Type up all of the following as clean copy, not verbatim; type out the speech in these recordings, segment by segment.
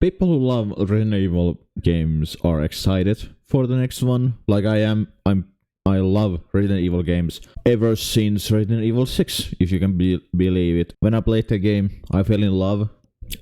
people who love Resident Evil games are excited for the next one. Like I am. I love Resident Evil games ever since Resident Evil 6, if you can believe it. When I played the game, I fell in love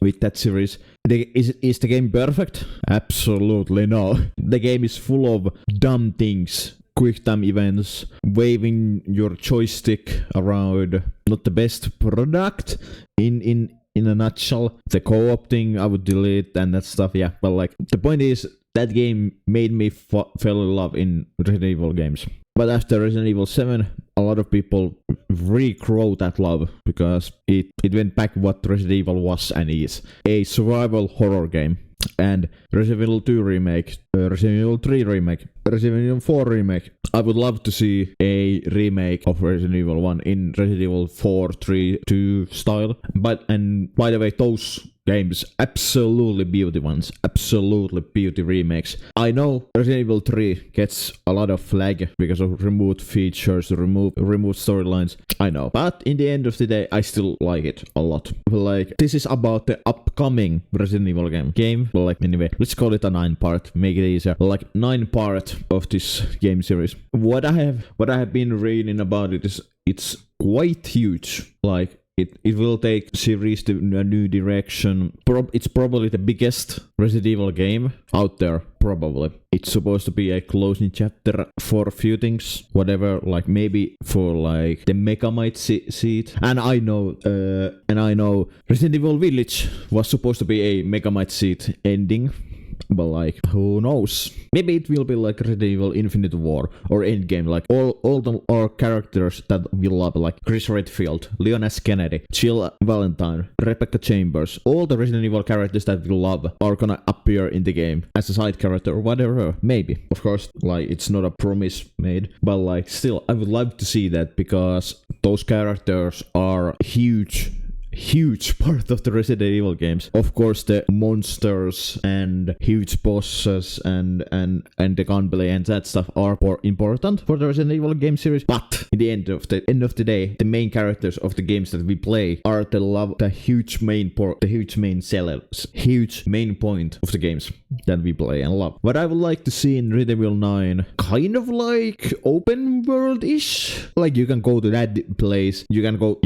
with that series. Is the game perfect? Absolutely no. The game is full of dumb things. Quick time events, waving your joystick around. Not the best product in a nutshell. The co-op thing I would delete and that stuff, yeah. But like the point is, that game made me fell in love in Resident Evil games. But after Resident Evil 7, a lot of people regrow that love because it went back what Resident Evil was and is. A survival horror game. And Resident Evil 2 remake, Resident Evil 3 remake, Resident Evil 4 remake. I would love to see a remake of Resident Evil 1 in Resident Evil 4, 3, 2 style. And by the way, those games, absolutely beauty ones, absolutely beauty remakes. I know Resident Evil 3 gets a lot of flag because of removed features, removed storylines. I know, but in the end of the day, I still like it a lot. Like, this is about the upcoming Resident Evil game. Well, like, anyway, let's call it a 9-part, make it easier. Like 9-part of this game series. What I have been reading about it is it's quite huge. Like, it will take series to a new direction. It's probably the biggest Resident Evil game out there, probably. It's supposed to be a closing chapter for a few things, whatever, like maybe for like the Megamite seed. And I know Resident Evil Village was supposed to be a Megamite seed ending. But like, who knows? Maybe it will be like Resident Evil Infinite War or Endgame, like all characters that we love, like Chris Redfield, Leon S. Kennedy, Jill Valentine, Rebecca Chambers. All the Resident Evil characters that we love are gonna appear in the game as a side character or whatever. Maybe. Of course, like, it's not a promise made, but like, still, I would love to see that because those characters are huge part of the Resident Evil games. Of course, the monsters and huge bosses and the gunplay and that stuff are more important for the Resident Evil game series. But in the end of the day, the main characters of the games that we play are the huge main point of the games that we play and love. What I would like to see in Resident Evil 9, kind of like open world-ish. Like, you can go to that place, you can go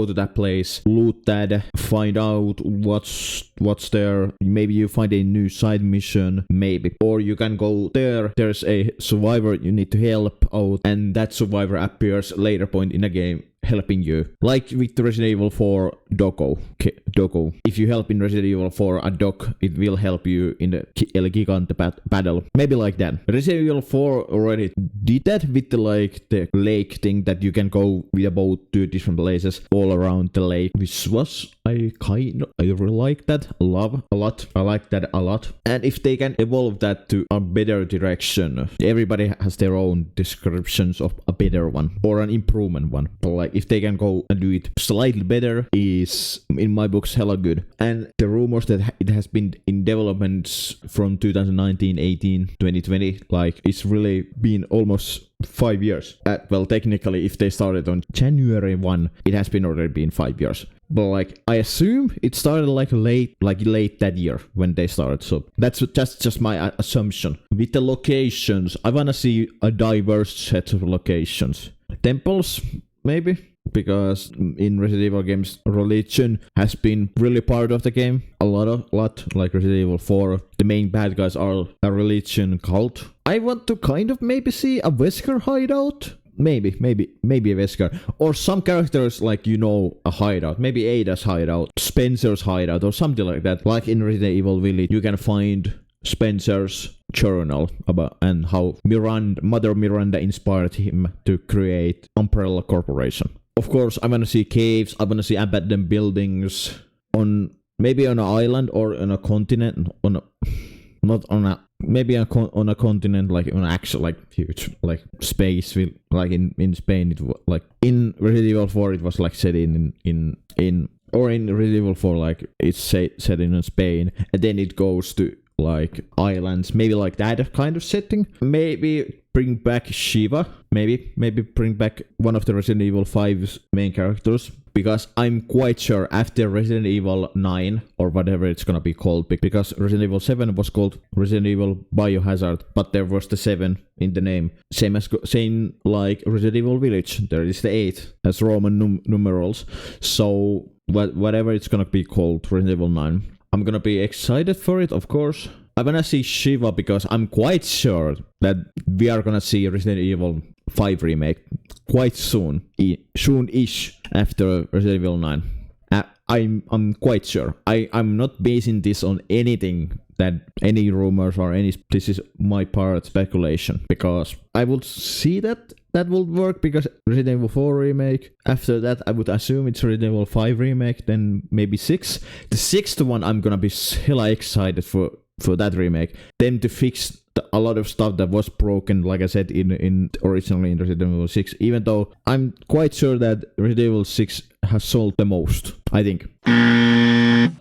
to that place, loot that, find out what's there. Maybe you find a new side mission, maybe. Or you can go there's a survivor you need to help out, and that survivor appears later point in the game helping you. Like with Resident Evil 4 Doggo. If you help in Resident Evil 4 a dog, it will help you in the El Gigante battle. Maybe like that. Resident Evil 4 already did that with the lake thing that you can go with a boat to different places all around the lake, which was I really like that a lot. I like that a lot. And if they can evolve that to a better direction, everybody has their own descriptions of a better one or an improvement one. But like, if they can go and do it slightly better, is in my books hella good. And the rumors that it has been in development from 2019, 18, 2020, like, it's really been almost 5 years. Well, technically, if they started on January 1, it has already been 5 years. But like, I assume it started late that year when they started. So that's just my assumption. With the locations, I wanna see a diverse set of locations. Temples, maybe, because in Resident Evil games, religion has been really part of the game. A lot, like Resident Evil 4, the main bad guys are a religion cult. I want to kind of maybe see a Wesker hideout. Maybe a Wesker. Or some characters, like, a hideout. Maybe Ada's hideout, Spencer's hideout, or something like that. Like in Resident Evil Village, you can find Spencer's journal about and how Mother Miranda inspired him to create Umbrella Corporation. Of course, I want to see caves. I want to see abandoned buildings maybe on an island or on a continent. Maybe on a continent, like on actual, like, huge, like, space. Like in Spain, it was like in Resident Evil 4, it was like set in Resident Evil 4, like, it's set in Spain, and then it goes to like islands, maybe like that kind of setting. Maybe bring back Shiva. Maybe bring back one of the Resident Evil 5's main characters. because I'm quite sure after Resident Evil 9 or whatever it's gonna be called, because Resident Evil 7 was called Resident Evil Biohazard, but there was the 7 in the name, same like Resident Evil Village. There is the 8 as Roman numerals. So whatever it's gonna be called, Resident Evil 9, I'm gonna be excited for it, of course. I'm gonna see Shiva because I'm quite sure that we are gonna see Resident Evil 5 remake quite soon, soon-ish after Resident Evil 9. I'm quite sure. I'm not basing this on anything, that any rumors or any. This is my part speculation, because I would see that will work, because Resident Evil 4 remake. After that, I would assume it's Resident Evil 5 remake, then maybe 6. The 6th one, I'm gonna be hella excited for that remake. Then to fix a lot of stuff that was broken, like I said, in originally in Resident Evil 6, even though I'm quite sure that Resident Evil 6 has sold the most, I think.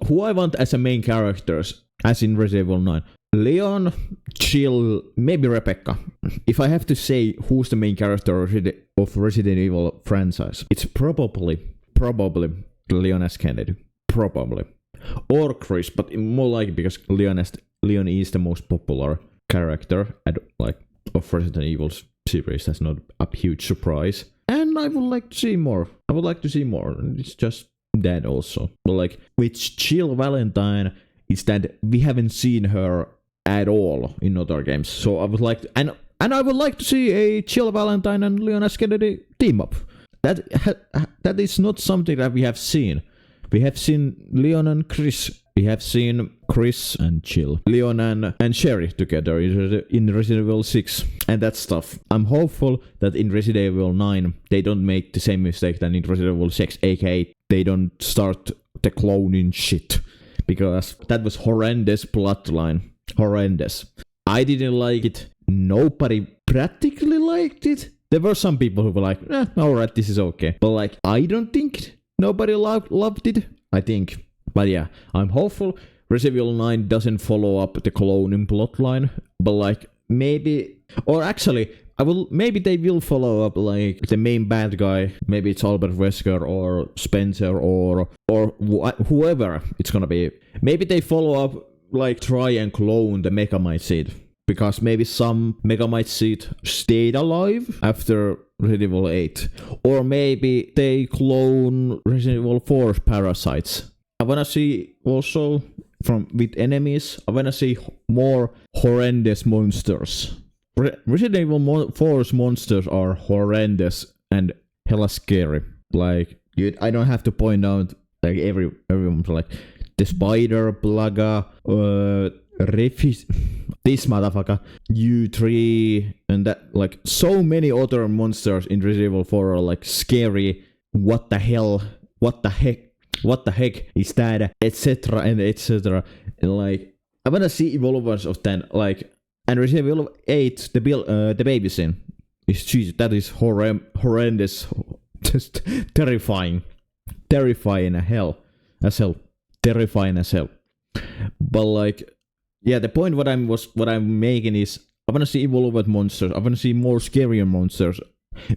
Who I want as a main characters, as in Resident Evil 9? Leon, Jill, maybe Rebecca. If I have to say who's the main character of Resident Evil franchise, it's probably Leon S. Kennedy. Probably. Or Chris, but more likely because Leon is the most popular character of Resident Evil series. That's not a huge surprise. And I would like to see more. It's just that also. But like with Jill Valentine, is that we haven't seen her at all in other games. So I would like to, and I would like to see a Jill Valentine and Leon S. Kennedy team up. That is not something that we have seen. We have seen Leon and Chris. We have seen Chris and Jill, Leon and Sherry together in Resident Evil 6 and that stuff. I'm hopeful that in Resident Evil 9 they don't make the same mistake than in Resident Evil 6, aka they don't start the cloning shit, because that was horrendous plotline. Horrendous. I didn't like it. Nobody practically liked it. There were some people who were like, alright, this is okay. But like, I don't think nobody loved it, I think. But yeah, I'm hopeful Resident Evil 9 doesn't follow up the cloning plotline. But like, maybe, or actually, maybe they will follow up like the main bad guy. Maybe it's Albert Wesker or Spencer or whoever it's gonna be. Maybe they follow up, like try and clone the Megamite seed. Because maybe some Megamite seed stayed alive after Resident Evil 8. Or maybe they clone Resident Evil 4 parasites. I wanna see also with enemies, I wanna see more horrendous monsters. Resident Evil 4's monsters are horrendous and hella scary. Like, I don't have to point out, like everyone's like, the spider, Plaga, this motherfucker, U3, and that, like, so many other monsters in Resident Evil 4 are like scary. What the heck is that, etc. and etc. And like, I wanna see evolutions of that, like, and Resident Evil 8, the baby scene is, Jesus, that is horrendous, just terrifying as hell, terrifying as hell. But like, yeah, the point what I'm making is, I wanna see evolved monsters. I wanna see more scarier monsters,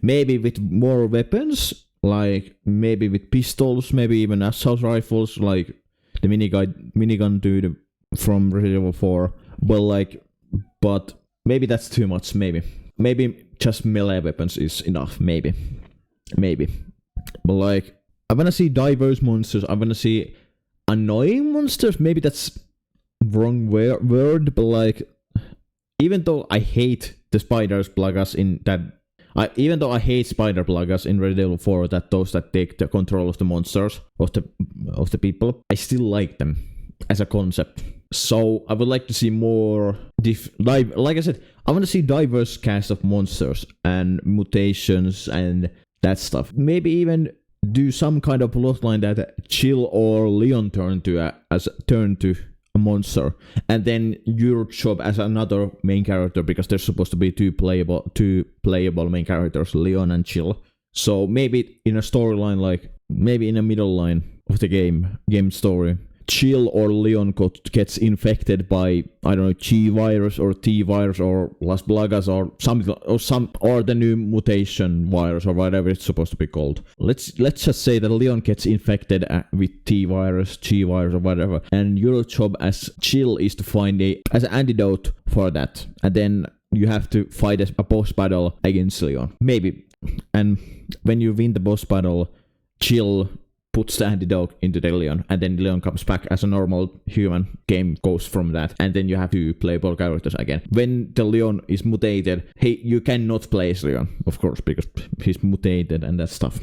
maybe with more weapons. Like, maybe with pistols, maybe even assault rifles, like the minigun dude from Resident Evil 4. But maybe that's too much, maybe. Maybe just melee weapons is enough, maybe. But like, I wanna see diverse monsters, I wanna see annoying monsters, maybe that's wrong word, but like, even though I hate the spiders, plagas in that, even though I hate spider plagas in Resident Evil 4, that those that take the control of the monsters, of the people, I still like them as a concept. So I would like to see more like I said, I want to see diverse cast of monsters and mutations and that stuff. Maybe even do some kind of plotline that Jill or Leon turn to a monster, and then your job as another main character, because there's supposed to be two playable main characters, Leon and Jill. So maybe in a storyline, like maybe in a middle line of the game story, Jill or Leon gets infected by, I don't know, G virus or T virus or Las Plagas or something, or the new mutation virus or whatever it's supposed to be called. Let's just say that Leon gets infected with T virus, G virus or whatever, and your job as Jill is to find as an antidote for that, and then you have to fight a boss battle against Leon, maybe. And when you win the boss battle, Jill puts the antidote into the Leon, and then Leon comes back as a normal human. Game goes from that, and then you have to play both characters again. When the Leon is mutated, hey, you cannot play as Leon, of course, because he's mutated and that stuff.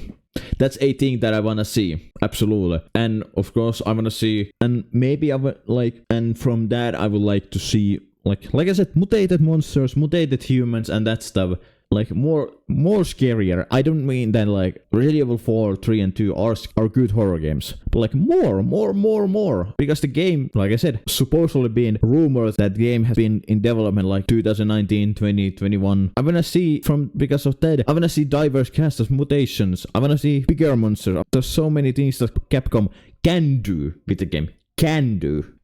That's a thing that I wanna see, absolutely. And of course, I wanna see, and maybe I would like, and from that I would like to see, like I said, mutated monsters, mutated humans, and that stuff. Like more scarier. I don't mean that like Resident Evil 4, 3, and 2 are good horror games, but like more. Because the game, like I said, supposedly been rumored that game has been in development like 2019, 2021. I wanna see because of that. I wanna see diverse cast of mutations. I wanna see bigger monsters. There's so many things that Capcom can do with the game.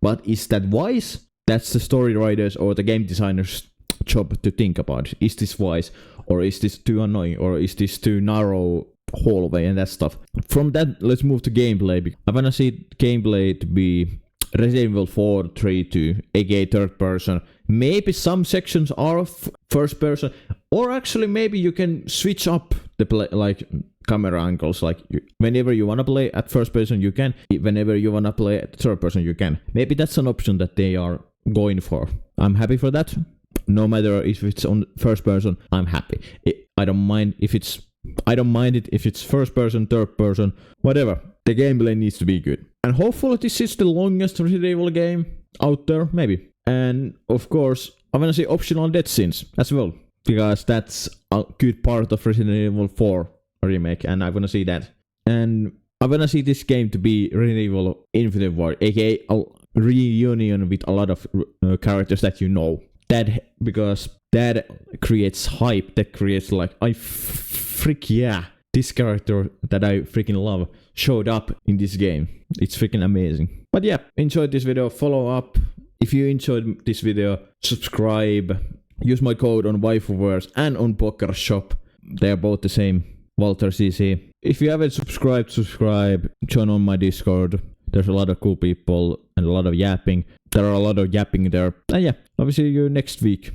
But is that wise? That's the story writers or the game designers' job to think about. Is this wise, or is this too annoying, or is this too narrow hallway and that stuff? From that, let's move to gameplay. I wanna see gameplay to be Resident Evil 4, 3, 2, aka third person. Maybe some sections are first person, or actually maybe you can switch up the play, like camera angles. Like whenever you wanna play at first person, you can. Whenever you wanna play at third person, you can. Maybe that's an option that they are going for. I'm happy for that. No matter if it's on first person, I'm happy. I don't mind it if it's first person, third person, whatever. The gameplay needs to be good. And hopefully this is the longest Resident Evil game out there, maybe. And of course, I wanna see optional death scenes as well, because that's a good part of Resident Evil 4 remake, and I wanna see that. And I wanna see this game to be Resident Evil Infinite War, aka a reunion with a lot of characters that you know. Because that creates hype, that creates like, this character that I freaking love showed up in this game. It's freaking amazing. But yeah, enjoyed this video, follow up. If you enjoyed this video, subscribe. Use my code on WaifuWares and on Poggers Shop. They are both the same, waltercc. If you haven't subscribed, subscribe. Join on my Discord. There's a lot of cool people and a lot of yapping. There are a lot of yapping there. And yeah, I'll see you next week.